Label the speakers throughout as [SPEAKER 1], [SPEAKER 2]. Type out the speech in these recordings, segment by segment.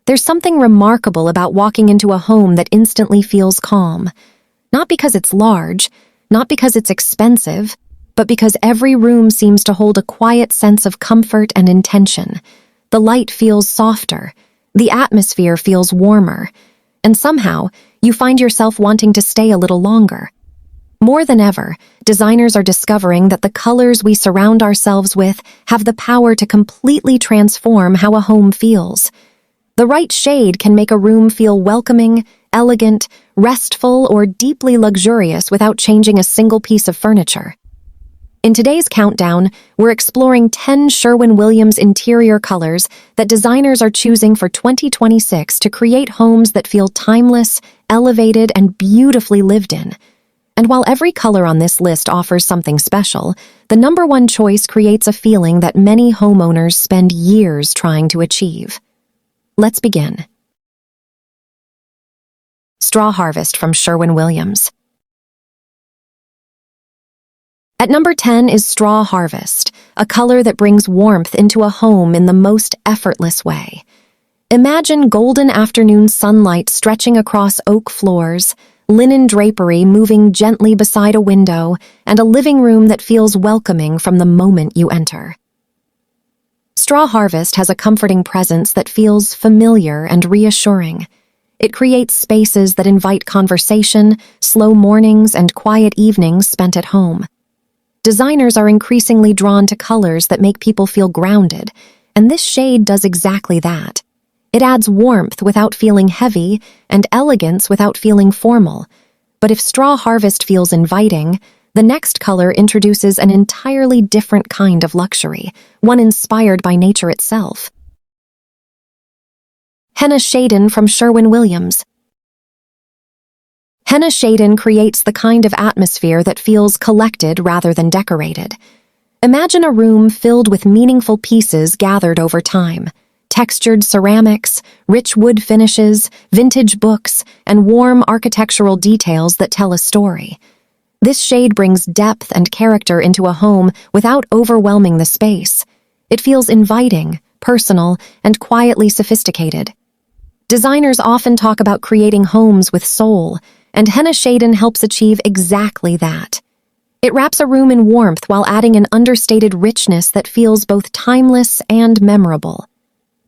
[SPEAKER 1] There's something remarkable about walking into a home that instantly feels calm. Not because it's large, not because it's expensive, but because every room seems to hold a quiet sense of comfort and intention. The light feels softer, the atmosphere feels warmer, and somehow you find yourself wanting to stay a little longer. More than ever, designers are discovering that the colors we surround ourselves with have the power to completely transform how a home feels. The right shade can make a room feel welcoming, elegant, restful, or deeply luxurious without changing a single piece of furniture. In today's countdown, we're exploring 10 Sherwin-Williams interior colors that designers are choosing for 2026 to create homes that feel timeless, elevated, and beautifully lived in. And while every color on this list offers something special, the number one choice creates a feeling that many homeowners spend years trying to achieve. Let's begin. Straw Harvest from Sherwin-Williams. At number 10 is Straw Harvest, a color that brings warmth into a home in the most effortless way. Imagine golden afternoon sunlight stretching across oak floors, linen drapery moving gently beside a window, and a living room that feels welcoming from the moment you enter. Straw Harvest has a comforting presence that feels familiar and reassuring. It creates spaces that invite conversation, slow mornings, and quiet evenings spent at home. Designers are increasingly drawn to colors that make people feel grounded, and this shade does exactly that. It adds warmth without feeling heavy and elegance without feeling formal. But if Straw Harvest feels inviting, the next color introduces an entirely different kind of luxury, one inspired by nature itself. Henna Shadin from Sherwin-Williams. Henna Shadin creates the kind of atmosphere that feels collected rather than decorated. Imagine a room filled with meaningful pieces gathered over time. Textured ceramics, rich wood finishes, vintage books, and warm architectural details that tell a story. This shade brings depth and character into a home without overwhelming the space. It feels inviting, personal, and quietly sophisticated. Designers often talk about creating homes with soul, and Henna Shadin helps achieve exactly that. It wraps a room in warmth while adding an understated richness that feels both timeless and memorable.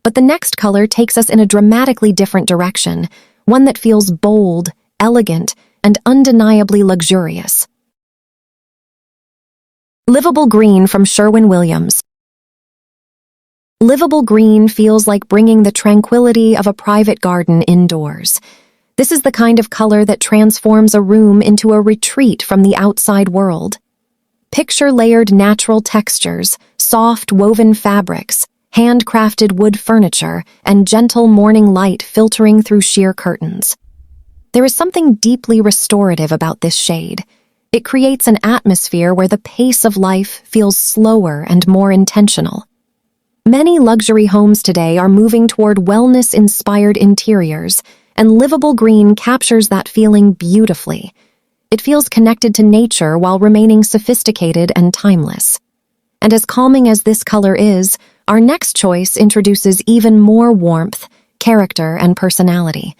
[SPEAKER 1] But the next color takes us in a dramatically different direction, one that feels bold, elegant, and undeniably luxurious. Livable Green from Sherwin-Williams. Livable green feels like bringing the tranquility of a private garden indoors. This is the kind of color that transforms a room into a retreat from the outside world. Picture layered natural textures, soft woven fabrics, handcrafted wood furniture, and gentle morning light filtering through sheer curtains. There is something deeply restorative about this shade. It creates an atmosphere where the pace of life feels slower and more intentional. Many luxury homes today are moving toward wellness-inspired interiors, and Livable Green captures that feeling beautifully. It feels connected to nature while remaining sophisticated and timeless. And as calming as this color is, our next choice introduces even more warmth, character, and personality.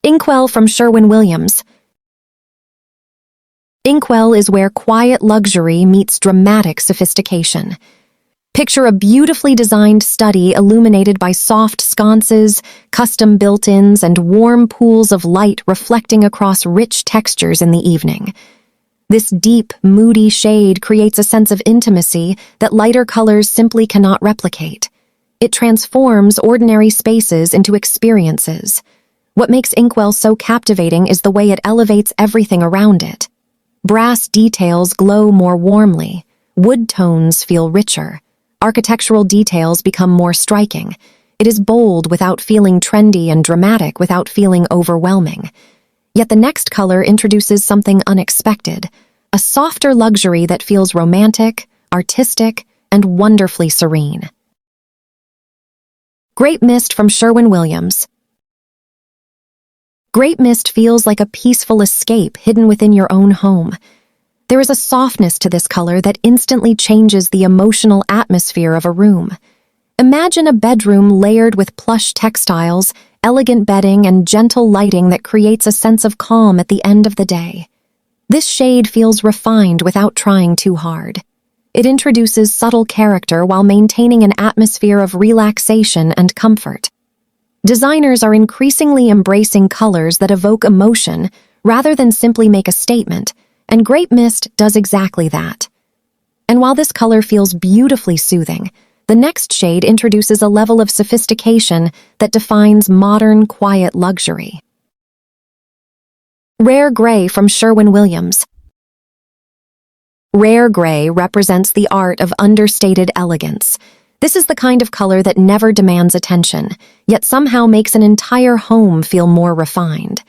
[SPEAKER 1] Inkwell from Sherwin-Williams. Inkwell is where quiet luxury meets dramatic sophistication. Picture a beautifully designed study illuminated by soft sconces, custom built-ins, and warm pools of light reflecting across rich textures in the evening. This deep, moody shade creates a sense of intimacy that lighter colors simply cannot replicate. It transforms ordinary spaces into experiences. What makes Inkwell so captivating is the way it elevates everything around it. Brass details glow more warmly, wood tones feel richer, architectural details become more striking. It is bold without feeling trendy and dramatic without feeling overwhelming. Yet the next color introduces something unexpected, a softer luxury that feels romantic, artistic, and wonderfully serene. Grape Mist from Sherwin-Williams. Grape Mist feels like a peaceful escape hidden within your own home. There is a softness to this color that instantly changes the emotional atmosphere of a room. Imagine a bedroom layered with plush textiles, elegant bedding, and gentle lighting that creates a sense of calm at the end of the day. This shade feels refined without trying too hard. It introduces subtle character while maintaining an atmosphere of relaxation and comfort. Designers are increasingly embracing colors that evoke emotion rather than simply make a statement, and Grape Mist does exactly that. And while this color feels beautifully soothing, the next shade introduces a level of sophistication that defines modern, quiet luxury. Rare Gray from Sherwin-Williams. Rare gray represents the art of understated elegance. This is the kind of color that never demands attention, yet somehow makes an entire home feel more refined.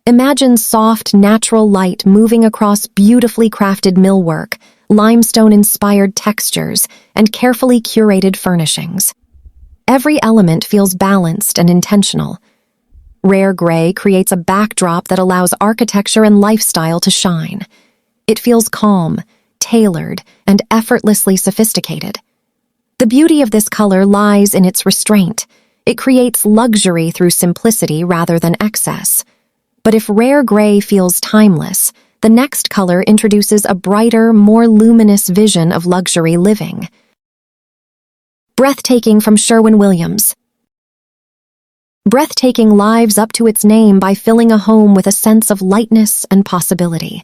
[SPEAKER 1] Imagine soft, natural light moving across beautifully crafted millwork, limestone-inspired textures, and carefully curated furnishings. Every element feels balanced and intentional. Rare gray creates a backdrop that allows architecture and lifestyle to shine. It feels calm, tailored, and effortlessly sophisticated. The beauty of this color lies in its restraint. It creates luxury through simplicity rather than excess. But if rare gray feels timeless, the next color introduces a brighter, more luminous vision of luxury living. Breathtaking from Sherwin-Williams. Breathtaking lives up to its name by filling a home with a sense of lightness and possibility.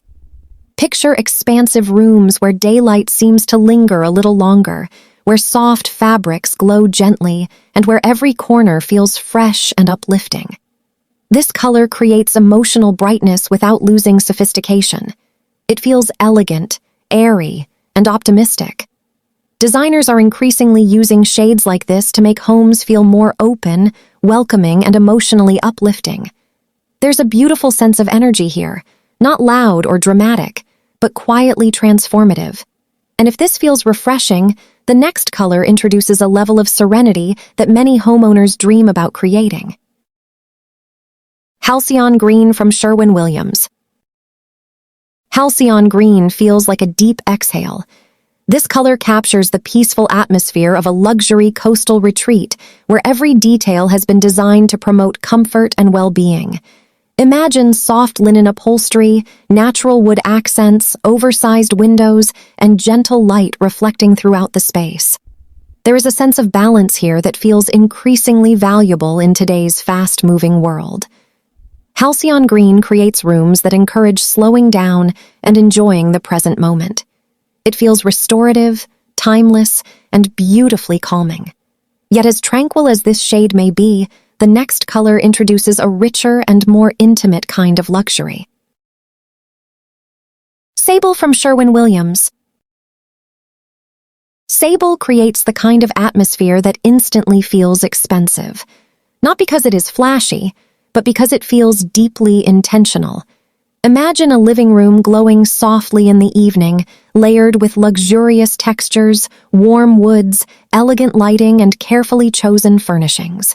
[SPEAKER 1] Picture expansive rooms where daylight seems to linger a little longer, where soft fabrics glow gently, and where every corner feels fresh and uplifting. This color creates emotional brightness without losing sophistication. It feels elegant, airy, and optimistic. Designers are increasingly using shades like this to make homes feel more open, welcoming, and emotionally uplifting. There's a beautiful sense of energy here, not loud or dramatic, but quietly transformative. And if this feels refreshing, the next color introduces a level of serenity that many homeowners dream about creating. Halcyon Green from Sherwin-Williams. Halcyon Green feels like a deep exhale. This color captures the peaceful atmosphere of a luxury coastal retreat where every detail has been designed to promote comfort and well-being. Imagine soft linen upholstery, natural wood accents, oversized windows, and gentle light reflecting throughout the space. There is a sense of balance here that feels increasingly valuable in today's fast-moving world. Halcyon Green creates rooms that encourage slowing down and enjoying the present moment. It feels restorative, timeless, and beautifully calming. Yet as tranquil as this shade may be, the next color introduces a richer and more intimate kind of luxury. Sable from Sherwin-Williams. Sable creates the kind of atmosphere that instantly feels expensive. Not because it is flashy, but because it feels deeply intentional. Imagine a living room glowing softly in the evening, layered with luxurious textures, warm woods, elegant lighting, and carefully chosen furnishings.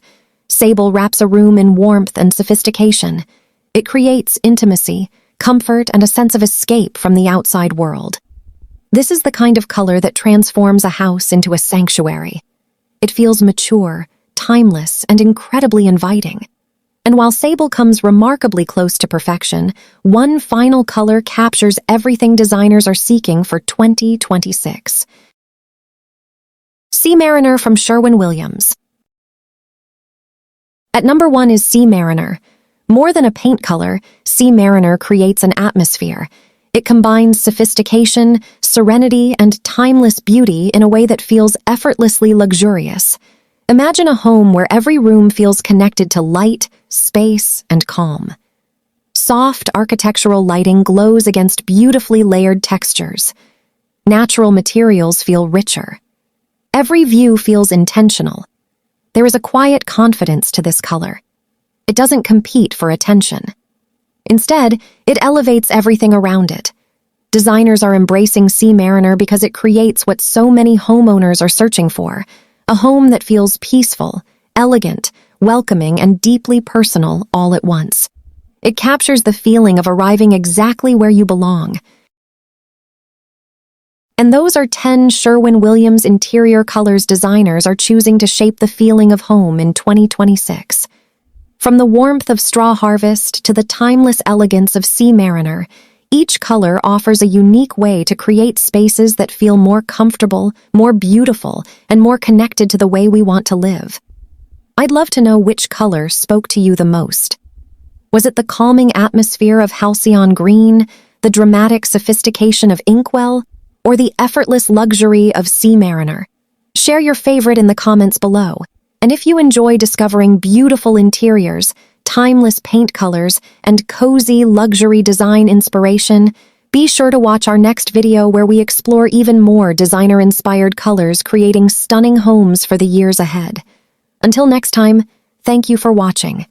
[SPEAKER 1] Sable wraps a room in warmth and sophistication. It creates intimacy, comfort, and a sense of escape from the outside world. This is the kind of color that transforms a house into a sanctuary. It feels mature, timeless, and incredibly inviting. And while sable comes remarkably close to perfection, one final color captures everything designers are seeking for 2026. Sea Mariner from Sherwin-Williams. At number 1 is Sea Mariner. More than a paint color, Sea Mariner creates an atmosphere. It combines sophistication, serenity, and timeless beauty in a way that feels effortlessly luxurious. Imagine a home where every room feels connected to light, space, and calm. Soft architectural lighting glows against beautifully layered textures. Natural materials feel richer. Every view feels intentional. There is a quiet confidence to this color. It doesn't compete for attention. Instead, it elevates everything around it. Designers are embracing Sea Mariner because it creates what so many homeowners are searching for: a home that feels peaceful, elegant, welcoming, and deeply personal all at once. It captures the feeling of arriving exactly where you belong. And those are 10 Sherwin-Williams interior colors designers are choosing to shape the feeling of home in 2026. From the warmth of Straw Harvest to the timeless elegance of Sea Mariner, each color offers a unique way to create spaces that feel more comfortable, more beautiful, and more connected to the way we want to live. I'd love to know which color spoke to you the most. Was it the calming atmosphere of halcyon green, the dramatic sophistication of inkwell, or the effortless luxury of Sea Mariner? Share your favorite in the comments below. And if you enjoy discovering beautiful interiors, timeless paint colors, and cozy luxury design inspiration, be sure to watch our next video where we explore even more designer-inspired colors creating stunning homes for the years ahead. Until next time, thank you for watching.